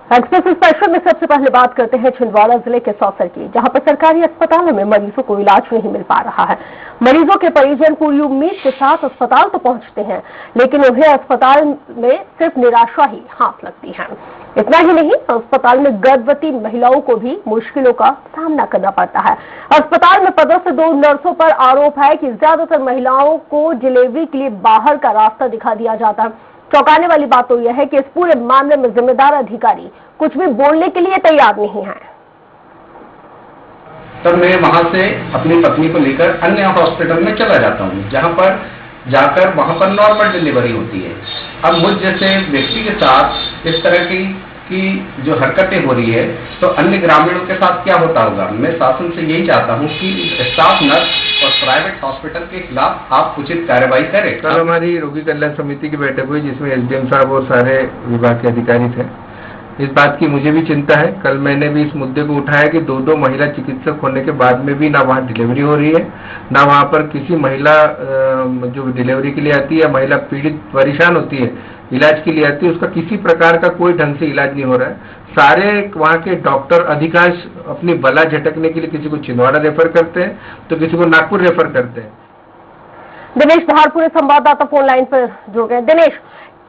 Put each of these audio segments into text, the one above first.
Express special में सबसे पहले बात करते हैं छिंदवाड़ा जिले के सौसर की, जहां पर सरकारी अस्पतालों में मरीजों को इलाज नहीं मिल पा रहा है। मरीजों के परिजन पूरी उम्मीद के साथ अस्पताल तो पहुंचते हैं, लेकिन उन्हें अस्पताल में सिर्फ निराशा ही हाथ लगती है। इतना ही नहीं, अस्पताल में गर्भवती महिलाओं को भी मुश्किलों का सामना करना पड़ता है। अस्पताल में पदस्थ 2 नर्सों पर आरोप है कि ज्यादातर महिलाओं को डिलीवरी के लिए बाहर का रास्ता दिखा दिया जाता है। चौंकाने वाली बात तो यह है कि इस पूरे मामले में जिम्मेदार अधिकारी कुछ भी बोलने के लिए तैयार नहीं है। तब मैं वहां से अपनी पत्नी को लेकर अन्य हॉस्पिटल में चला जाता हूं, जहां पर जाकर वहां पर नॉर्मल डिलीवरी होती है। अब मुझ जैसे व्यक्ति के साथ इस तरह की जो हरकतें हो रही है, तो अन्य ग्रामीणों के साथ क्या होता होगा। मैं शासन से यही चाहता हूं कि स्टाफ नर्स और प्राइवेट हॉस्पिटल के खिलाफ आप उचित कार्रवाई करें। कल हमारी रोगी कल्याण समिति की बैठक हुई, जिसमें एसडीएम साहब और सारे विभाग के अधिकारी थे। इस बात की मुझे भी चिंता है। कल मैंने भी इस मुद्दे को उठाया कि 2 महिला चिकित्सक होने के बाद में भी ना वहाँ डिलीवरी हो रही है, ना वहाँ पर किसी महिला जो डिलीवरी के लिए आती है, महिला पीड़ित परेशान होती है, इलाज के लिए आती है, उसका किसी प्रकार का कोई ढंग से इलाज नहीं हो रहा है। सारे वहाँ के डॉक्टर अधिकांश अपनी बला झटकने के लिए किसी को छिंदवाड़ा रेफर करते हैं, तो किसी को नागपुर रेफर करते हैं। दिनेश धारपुर संवाददाता फोन लाइन पर जुड़ गए। दिनेश,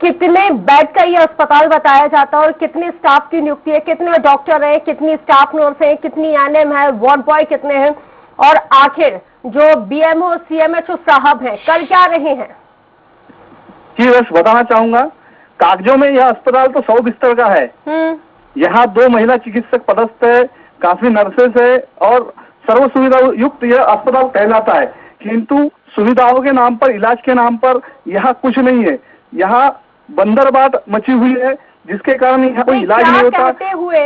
कितने बेड का ये अस्पताल बताया जाता है और कितने स्टाफ की नियुक्ति है, कितने डॉक्टर हैं, कितनी स्टाफ नर्स है, कितनी एनएम है, वार्ड बॉय कितने हैं, और आखिर जो बीएमओ सीएमएचओ साहब हैं कल क्या रहे हैं? जी बस बताना चाहूंगा, कागजों में यह अस्पताल तो 100 बिस्तर का है। यहाँ 2 महिला चिकित्सक पदस्थ है, काफी नर्सेस है और सर्व सुविधा युक्त यह अस्पताल कहलाता है। किंतु सुविधाओं के नाम पर, इलाज के नाम पर यहाँ कुछ नहीं है। यहाँ बंदरबाट मची हुई है, जिसके कारण यहाँ कोई इलाज नहीं होता। कहते हुए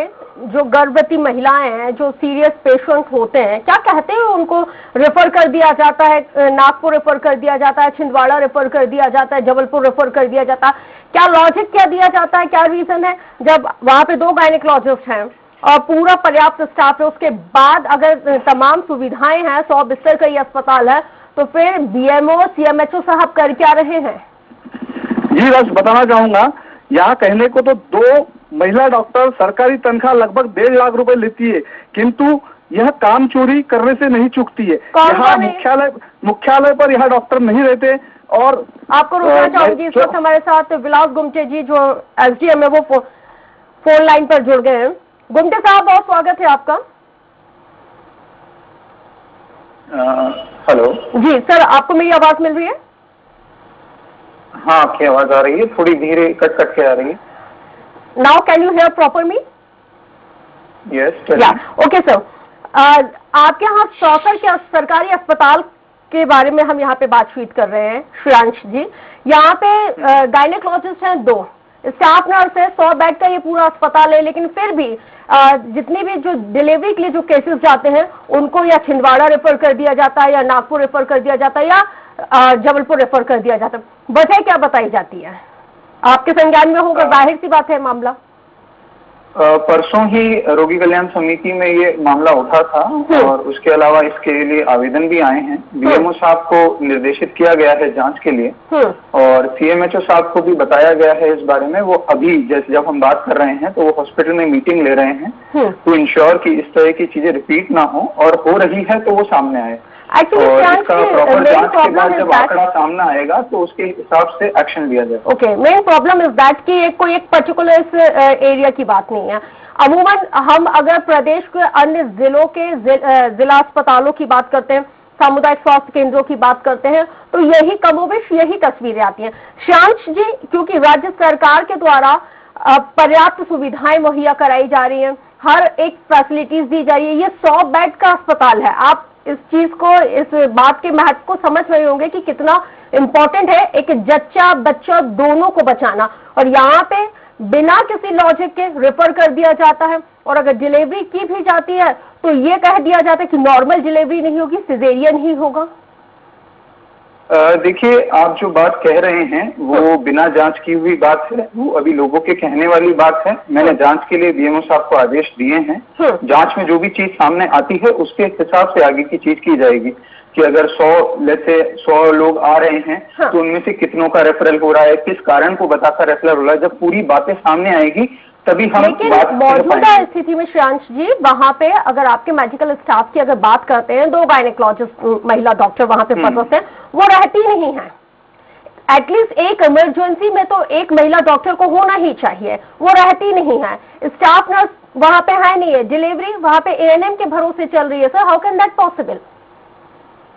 जो गर्भवती महिलाएं हैं, जो सीरियस पेशेंट होते हैं, क्या कहते हैं उनको रेफर कर दिया जाता है, नागपुर रेफर कर दिया जाता है, छिंदवाड़ा रेफर कर दिया जाता है, जबलपुर रेफर कर दिया जाता है? क्या लॉजिक क्या दिया जाता है, क्या रीजन है? जब वहां पे 2 गायनेकोलॉजिस्ट हैं और पूरा पर्याप्त स्टाफ है, उसके बाद अगर तमाम सुविधाएं हैं, 100 बिस्तर का ये अस्पताल है, तो फिर बीएमओ सीएमएचओ साहब कर क्या रहे हैं? जी बस बताना चाहूंगा, यहाँ कहने को तो 2 महिला डॉक्टर सरकारी तनख्वाह लगभग 1.5 लाख रुपए लेती है, किंतु यह काम चोरी करने से नहीं चूकती है। यहाँ मुख्यालय पर यहाँ डॉक्टर नहीं रहते। और आपको रोकना चाहूंगी, इस वक्त हमारे साथ विलास गुमटे जी जो एसडीएम है वो फोन लाइन पर जुड़ गए हैं। गुमटे साहब, बहुत स्वागत है आपका। हेलो जी सर, आपको मेरी आवाज मिल रही है? हाँ, आपकी आवाज आ रही है, थोड़ी धीरे कट कट के आ रही है। Now can you here proper me? Yes या ओके सर, आपके यहाँ सौसर के सरकारी अस्पताल के बारे में हम यहाँ पे बातचीत कर रहे हैं। श्रेयांश जी, यहाँ पे गायनेकोलॉजिस्ट हैं 2, स्टाफ नर्स है, 100 बेड का ये पूरा अस्पताल है, लेकिन फिर भी जितनी भी जो डिलीवरी के लिए जो केसेस जाते हैं उनको या छिंदवाड़ा रेफर कर दिया जाता है, या नागपुर रेफर कर दिया जाता है, या जबलपुर रेफर कर दिया जाता है। वजह क्या बताई जाती है? आपके संज्ञान में होगा, जाहिर सी बात है मामला। परसों ही रोगी कल्याण समिति में ये मामला उठा था और उसके अलावा इसके लिए आवेदन भी आए हैं। बीएमओ साहब को निर्देशित किया गया है जांच के लिए, और सीएमएचओ साहब को भी बताया गया है इस बारे में। वो अभी जैसे जब हम बात कर रहे हैं तो वो हॉस्पिटल में मीटिंग ले रहे हैं टू इंश्योर कि इस तरह की चीजें रिपीट ना हो, और हो रही है तो वो सामने आए। और इसका प्रॉपर जांच के बाद जब आंकड़ा सामने आएगा तो उसके हिसाब से एक्शन लिया जाएगा। Okay, main problem is that कि कोई एक पर्टिकुलर एरिया की बात नहीं है। अमूमन हम अगर प्रदेश के अन्य जिलों के जिला अस्पतालों की बात करते हैं, सामुदायिक स्वास्थ्य केंद्रों की बात करते हैं, तो यही कमोबेश यही तस्वीरें आती हैं। श्रेयांश जी, क्योंकि राज्य सरकार के द्वारा पर्याप्त सुविधाएं मुहैया कराई जा रही हैं, हर एक फैसिलिटीज दी जा रही है, ये 100 बेड का अस्पताल है। आप इस चीज को, इस बात के महत्व को समझ रहे होंगे कि कितना इंपॉर्टेंट है एक जच्चा बच्चा दोनों को बचाना, और यहाँ पे बिना किसी लॉजिक के रेफर कर दिया जाता है। और अगर डिलीवरी की भी जाती है तो ये कह दिया जाता है कि नॉर्मल डिलीवरी नहीं होगी, सिजेरियन ही होगा। देखिए, आप जो बात कह रहे हैं वो बिना जांच की हुई बात है, वो अभी लोगों के कहने वाली बात है। मैंने जांच के लिए बीएमओ साहब को आदेश दिए हैं। जांच में जो भी चीज सामने आती है उसके हिसाब से आगे की चीज की जाएगी कि अगर 100 लोग आ रहे हैं तो उनमें से कितनों का रेफरल हो रहा है, किस कारण को बताकर रेफरल हो रहा है। जब पूरी बातें सामने आएगी तभी हम लेकिन बात कर मौजूदा पाएंगे। स्थिति में श्रेयांश जी, वहां पे अगर आपके मेडिकल स्टाफ की अगर बात करते हैं, 2 गायनेकोलॉजिस्ट महिला डॉक्टर वहां पे पदस्थ हैं, वो रहती नहीं है। एटलीस्ट एक इमरजेंसी में तो एक महिला डॉक्टर को होना ही चाहिए, वो रहती नहीं है। स्टाफ नर्स वहां पे है नहीं है, डिलीवरी वहां पे एएनएम के भरोसे चल रही है। Sir, how can that possible?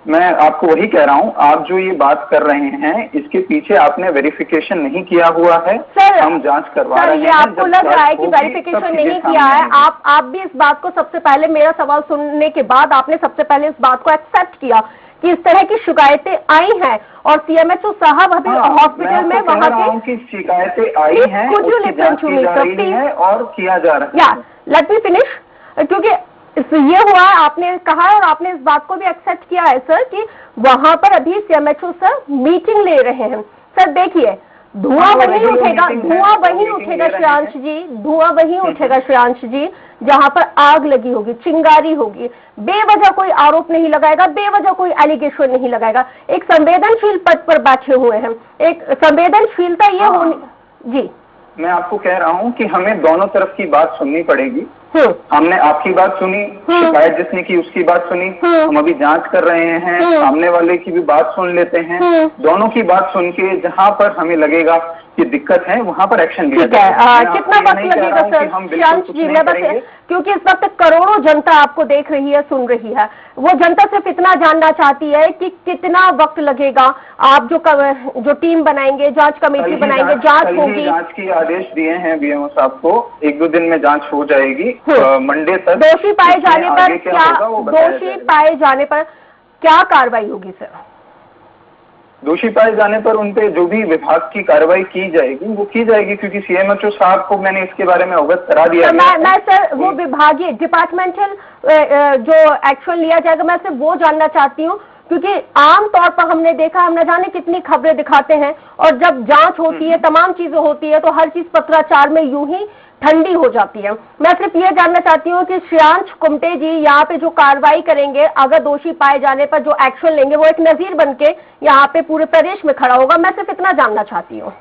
मैं आपको वही कह रहा हूँ, आप जो ये बात कर रहे हैं इसके पीछे आपने वेरिफिकेशन नहीं किया हुआ है। सर, हम जांच करवा रहे हैं। ये आपको जब लग रहा है जांच कि होगी, वेरिफिकेशन तब नहीं चीजें किया सामने है। आएंगी। आप भी इस बात को सबसे पहले, मेरा सवाल सुनने के बाद आपने सबसे पहले इस बात को एक्सेप्ट किया कि इस तरह की शिकायतें आई हैं और सीएमएचओ साहब अभी हॉस्पिटल में वहां की शिकायतें आई हैं, कुछ उसकी जांच की जा रही है और किया जा रहा है। या लेट मी फिनिश, क्योंकि ये हुआ है, आपने कहा है और आपने इस बात को भी एक्सेप्ट किया है सर कि वहां पर अभी सीएमएचओ सर मीटिंग ले रहे हैं। सर देखिए, धुआं वहीं उठेगा, धुआं वहीं उठेगा श्रेयांश जी, धुआं वहीं उठेगा श्रेयांश जी जहां पर आग लगी होगी, चिंगारी होगी। बेवजह कोई आरोप नहीं लगाएगा, बेवजह कोई एलिगेशन नहीं लगाएगा। एक संवेदनशील पद पर बैठे हुए हैं, एक संवेदनशीलता ये होनी। जी, मैं आपको कह रहा हूँ कि हमें दोनों तरफ की बात सुननी पड़ेगी। हमने आपकी बात सुनी, शिकायत जिसने की उसकी बात सुनी, हम अभी जांच कर रहे हैं, सामने वाले की भी बात सुन लेते हैं। दोनों की बात सुन के जहां पर हमें लगेगा कि दिक्कत है वहां पर एक्शन लिया ठीक है। जाएगा। कितना वक्त लगेगा सर श्रेयांश जी? मैं बस, क्योंकि इस वक्त करोड़ों जनता आपको देख रही है, सुन रही है, वो जनता सिर्फ इतना जानना चाहती है कि कितना वक्त लगेगा। आप जो टीम बनाएंगे, जांच कमेटी बनाएंगे, जांच होगी। जांच के आदेश दिए हैं बीएमओ साहब को, 1-2 दिन में जांच हो जाएगी। मंडे तक दोषी पाए जाने पर क्या, दोषी पाए जाने पर क्या कार्रवाई होगी सर? दोषी पाए जाने पर उनपे जो भी विभाग की कार्रवाई की जाएगी वो की जाएगी, क्योंकि सीएमएचओ साहब को मैंने इसके बारे में अवगत करा दिया है। मैं सर वो विभागीय डिपार्टमेंटल जो एक्शन लिया जाएगा, मैं सिर्फ वो जानना चाहती हूँ, क्योंकि आम तौर पर हमने देखा, हम न जाने कितनी खबरें दिखाते हैं और जब जांच होती है, तमाम चीजें होती है, तो हर चीज पत्राचार में यूं ही ठंडी हो जाती है। मैं सिर्फ ये जानना चाहती हूँ कि श्रेयांश कुमटे जी यहाँ पे जो कार्रवाई करेंगे, अगर दोषी पाए जाने पर जो एक्शन लेंगे, वो एक नजीर बनके यहाँ पे पूरे प्रदेश में खड़ा होगा। मैं सिर्फ इतना जानना चाहती हूँ।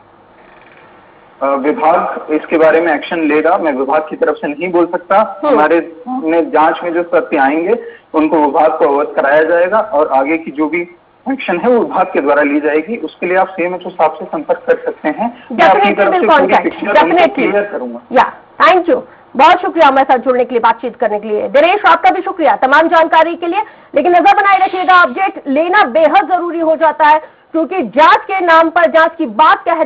विभाग इसके बारे में एक्शन लेगा, मैं विभाग की तरफ से नहीं बोल सकता। हमारे जांच में जो तथ्य आएंगे उनको विभाग को अवगत कराया जाएगा और आगे की जो भी एक्शन है वो विभाग के द्वारा ली जाएगी। उसके लिए आप सीएमएचओ साहब से संपर्क कर सकते हैं। क्लियर करूंगा। या थैंक यू, बहुत शुक्रिया हमारे साथ जुड़ने के लिए, बातचीत करने के लिए। दिनेश, आपका भी शुक्रिया तमाम जानकारी के लिए। लेकिन नजर बनाए रखिएगा, अपडेट लेना बेहद जरूरी हो जाता है, क्योंकि जांच के नाम पर जांच की बात कह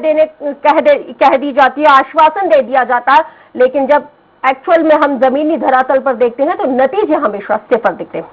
दी जाती है, आश्वासन दे दिया जाता है, लेकिन जब एक्चुअल में हम जमीनी धरातल पर देखते हैं तो नतीजे हमेशा सिफर दिखते हैं।